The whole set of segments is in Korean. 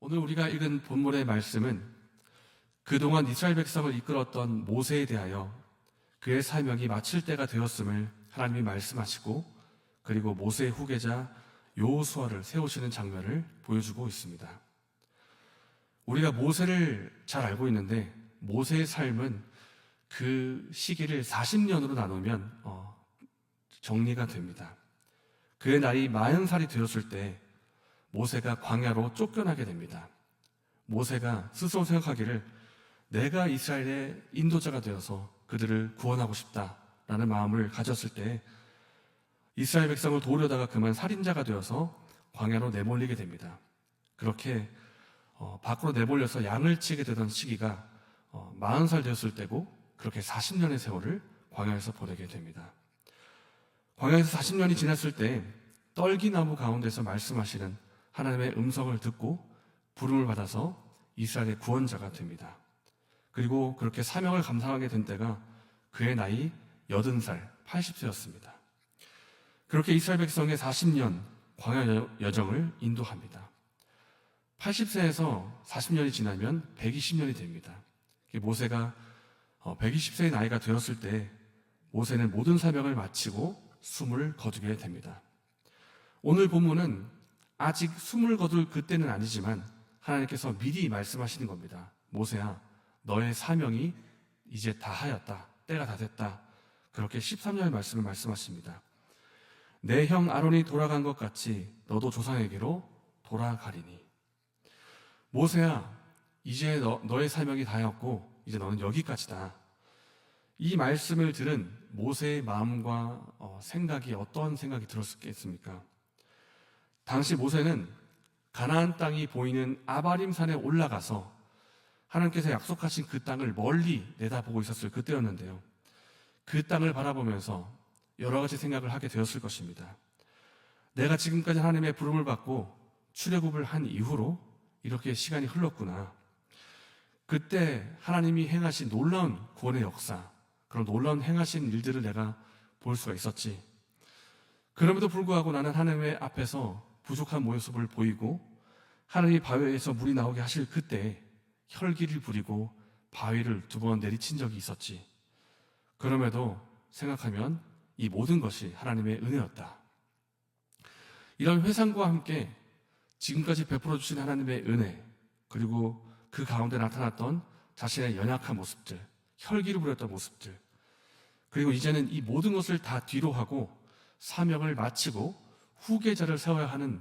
오늘 우리가 읽은 본문의 말씀은 그동안 이스라엘 백성을 이끌었던 모세에 대하여 그의 사명이 마칠 때가 되었음을 하나님이 말씀하시고, 그리고 모세의 후계자 여호수아를 세우시는 장면을 보여주고 있습니다. 우리가 모세를 잘 알고 있는데, 모세의 삶은 그 시기를 40년으로 나누면 정리가 됩니다. 그의 나이 40살이 되었을 때 모세가 광야로 쫓겨나게 됩니다. 모세가 스스로 생각하기를 내가 이스라엘의 인도자가 되어서 그들을 구원하고 싶다라는 마음을 가졌을 때 이스라엘 백성을 도우려다가 그만 살인자가 되어서 광야로 내몰리게 됩니다. 그렇게 밖으로 내몰려서 양을 치게 되던 시기가 40살 되었을 때고, 그렇게 40년의 세월을 광야에서 보내게 됩니다. 광야에서 40년이 지났을 때 떨기나무 가운데서 말씀하시는 하나님의 음성을 듣고 부름을 받아서 이스라엘의 구원자가 됩니다. 그리고 그렇게 사명을 감당하게 된 때가 그의 나이 80살, 80세였습니다. 그렇게 이스라엘 백성의 40년 광야 여정을 인도합니다. 80세에서 40년이 지나면 120년이 됩니다. 모세가 120세의 나이가 되었을 때 모세는 모든 사명을 마치고 숨을 거두게 됩니다. 오늘 본문은 아직 숨을 거둘 그때는 아니지만 하나님께서 미리 말씀하시는 겁니다. 모세야, 너의 사명이 이제 다 하였다. 때가 다 됐다. 그렇게 13년의 말씀을 말씀하십니다. 내 형 아론이 돌아간 것 같이 너도 조상에게로 돌아가리니. 모세야, 이제 너의 사명이 다였고 이제 너는 여기까지다. 이 말씀을 들은 모세의 마음과 생각이 어떤 생각이 들었겠습니까? 당시 모세는 가나안 땅이 보이는 아바림 산에 올라가서 하나님께서 약속하신 그 땅을 멀리 내다보고 있었을 그때였는데요. 그 땅을 바라보면서 여러 가지 생각을 하게 되었을 것입니다. 내가 지금까지 하나님의 부름을 받고 출애굽을 한 이후로 이렇게 시간이 흘렀구나. 그때 하나님이 행하신 놀라운 구원의 역사, 그런 놀라운 행하신 일들을 내가 볼 수가 있었지. 그럼에도 불구하고 나는 하나님의 앞에서 부족한 모습을 보이고 하나님이 바위에서 물이 나오게 하실 그때 혈기를 부리고 바위를 2번 내리친 적이 있었지. 그럼에도 생각하면 이 모든 것이 하나님의 은혜였다. 이런 회상과 함께 지금까지 베풀어 주신 하나님의 은혜, 그리고 그 가운데 나타났던 자신의 연약한 모습들, 혈기를 부렸던 모습들, 그리고 이제는 이 모든 것을 다 뒤로 하고 사명을 마치고 후계자를 세워야 하는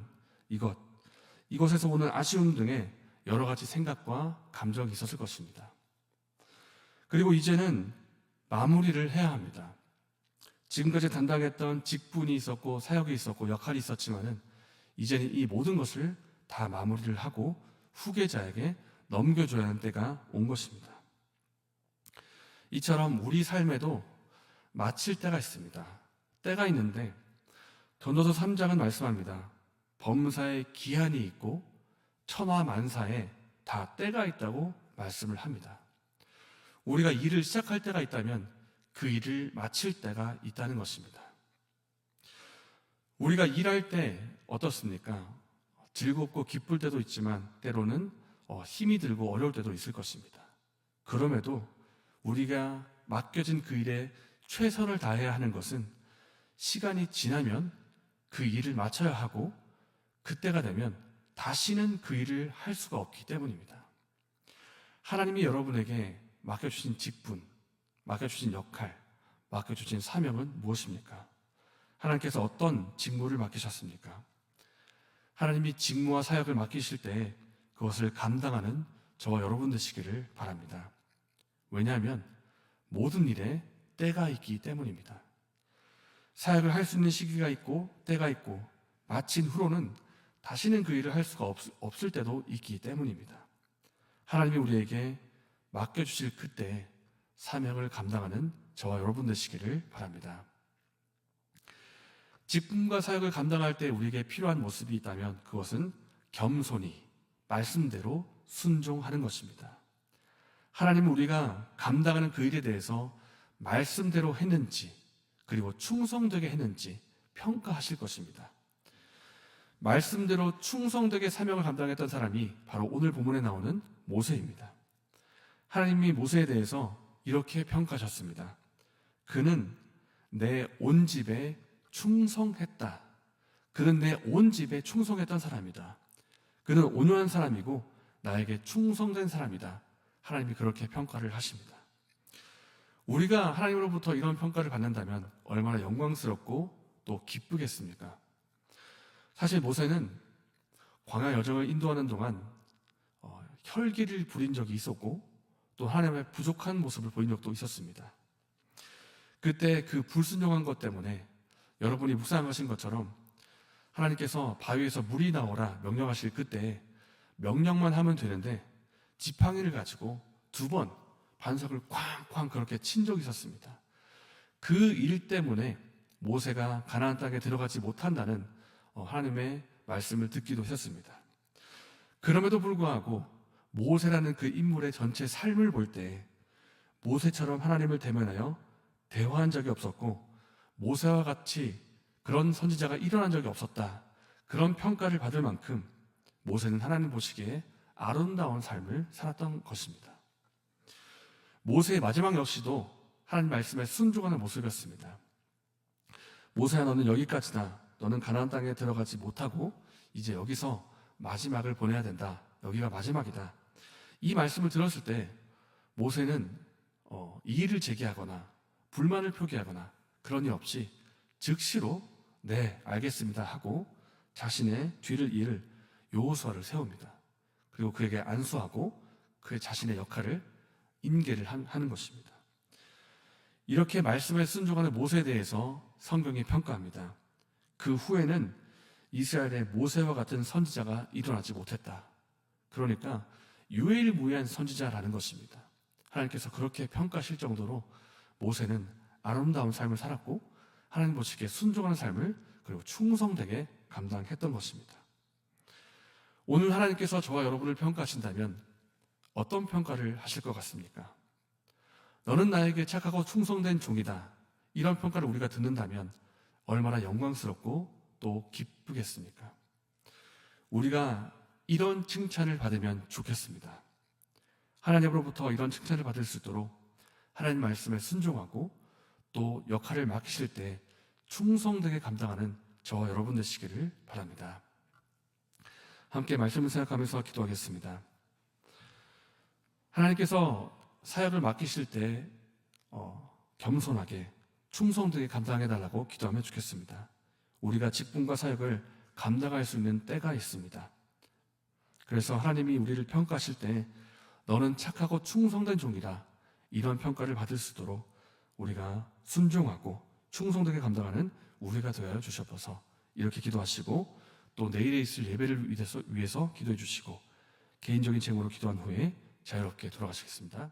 이것에서 오는 아쉬움 등의 여러 가지 생각과 감정이 있었을 것입니다. 그리고 이제는 마무리를 해야 합니다. 지금까지 담당했던 직분이 있었고 사역이 있었고 역할이 있었지만은 이제는 이 모든 것을 다 마무리를 하고 후계자에게 넘겨줘야 하는 때가 온 것입니다. 이처럼 우리 삶에도 마칠 때가 있습니다. 때가 있는데 전도서 3장은 말씀합니다. 범사에 기한이 있고 천하만사에 다 때가 있다고 말씀을 합니다. 우리가 일을 시작할 때가 있다면 그 일을 마칠 때가 있다는 것입니다. 우리가 일할 때 어떻습니까? 즐겁고 기쁠 때도 있지만 때로는 힘이 들고 어려울 때도 있을 것입니다. 그럼에도 우리가 맡겨진 그 일에 최선을 다해야 하는 것은 시간이 지나면 그 일을 마쳐야 하고 그때가 되면 다시는 그 일을 할 수가 없기 때문입니다. 하나님이 여러분에게 맡겨주신 직분, 맡겨주신 역할, 맡겨주신 사명은 무엇입니까? 하나님께서 어떤 직무를 맡기셨습니까? 하나님이 직무와 사역을 맡기실 때 그것을 감당하는 저와 여러분 되시기를 바랍니다. 왜냐하면 모든 일에 때가 있기 때문입니다. 사역을 할 수 있는 시기가 있고 때가 있고 마친 후로는 다시는 그 일을 할 수가 없을 때도 있기 때문입니다. 하나님이 우리에게 맡겨주실 그때 사명을 감당하는 저와 여러분 되시기를 바랍니다. 직분과 사역을 감당할 때 우리에게 필요한 모습이 있다면 그것은 겸손히 말씀대로 순종하는 것입니다. 하나님은 우리가 감당하는 그 일에 대해서 말씀대로 했는지 그리고 충성되게 했는지 평가하실 것입니다. 말씀대로 충성되게 사명을 감당했던 사람이 바로 오늘 본문에 나오는 모세입니다. 하나님이 모세에 대해서 이렇게 평가하셨습니다. 그는 내 온 집에 충성했다. 그는 내 온 집에 충성했던 사람이다. 그는 온유한 사람이고 나에게 충성된 사람이다. 하나님이 그렇게 평가를 하십니다. 우리가 하나님으로부터 이런 평가를 받는다면 얼마나 영광스럽고 또 기쁘겠습니까? 사실 모세는 광야 여정을 인도하는 동안 혈기를 부린 적이 있었고 또 하나님의 부족한 모습을 보인 적도 있었습니다. 그때 그 불순종한 것 때문에 여러분이 묵상하신 것처럼 하나님께서 바위에서 물이 나오라 명령하실 그때 명령만 하면 되는데 지팡이를 가지고 2번 반석을 쾅쾅 그렇게 친 적이 있었습니다. 그 일 때문에 모세가 가나안 땅에 들어가지 못한다는 하나님의 말씀을 듣기도 했었습니다. 그럼에도 불구하고 모세라는 그 인물의 전체 삶을 볼 때 모세처럼 하나님을 대면하여 대화한 적이 없었고 모세와 같이 그런 선지자가 일어난 적이 없었다. 그런 평가를 받을 만큼 모세는 하나님 보시기에 아름다운 삶을 살았던 것입니다. 모세의 마지막 역시도 하나님 말씀에 순종하는 모습이었습니다. 모세야, 너는 여기까지다. 너는 가나안 땅에 들어가지 못하고 이제 여기서 마지막을 보내야 된다. 여기가 마지막이다. 이 말씀을 들었을 때 모세는 이의를 제기하거나 불만을 표기하거나 그런 일 없이 즉시로 네, 알겠습니다 하고 자신의 뒤를 이을 여호수아를 세웁니다. 그리고 그에게 안수하고 그의 자신의 역할을 인계를 하는 것입니다. 이렇게 말씀에 순종하는 모세에 대해서 성경이 평가합니다. 그 후에는 이스라엘의 모세와 같은 선지자가 일어나지 못했다. 그러니까 유일무이한 선지자라는 것입니다. 하나님께서 그렇게 평가하실 정도로 모세는 아름다운 삶을 살았고 하나님 보시기에 순종하는 삶을 그리고 충성되게 감당했던 것입니다. 오늘 하나님께서 저와 여러분을 평가하신다면 어떤 평가를 하실 것 같습니까? 너는 나에게 착하고 충성된 종이다. 이런 평가를 우리가 듣는다면 얼마나 영광스럽고 또 기쁘겠습니까? 우리가 이런 칭찬을 받으면 좋겠습니다. 하나님으로부터 이런 칭찬을 받을 수 있도록 하나님 말씀에 순종하고 또 역할을 맡기실 때 충성되게 감당하는 저와 여러분 되시기를 바랍니다. 함께 말씀을 생각하면서 기도하겠습니다. 하나님께서 사역을 맡기실 때 겸손하게 충성되게 감당해달라고 기도하면 좋겠습니다. 우리가 직분과 사역을 감당할 수 있는 때가 있습니다. 그래서 하나님이 우리를 평가하실 때 너는 착하고 충성된 종이라 이런 평가를 받을 수 있도록 우리가 순종하고 충성되게 감당하는 우리가 되어 주셔서 이렇게 기도하시고 또 내일에 있을 예배를 위해서 기도해 주시고 개인적인 제목으로 기도한 후에 자유롭게 돌아가시겠습니다.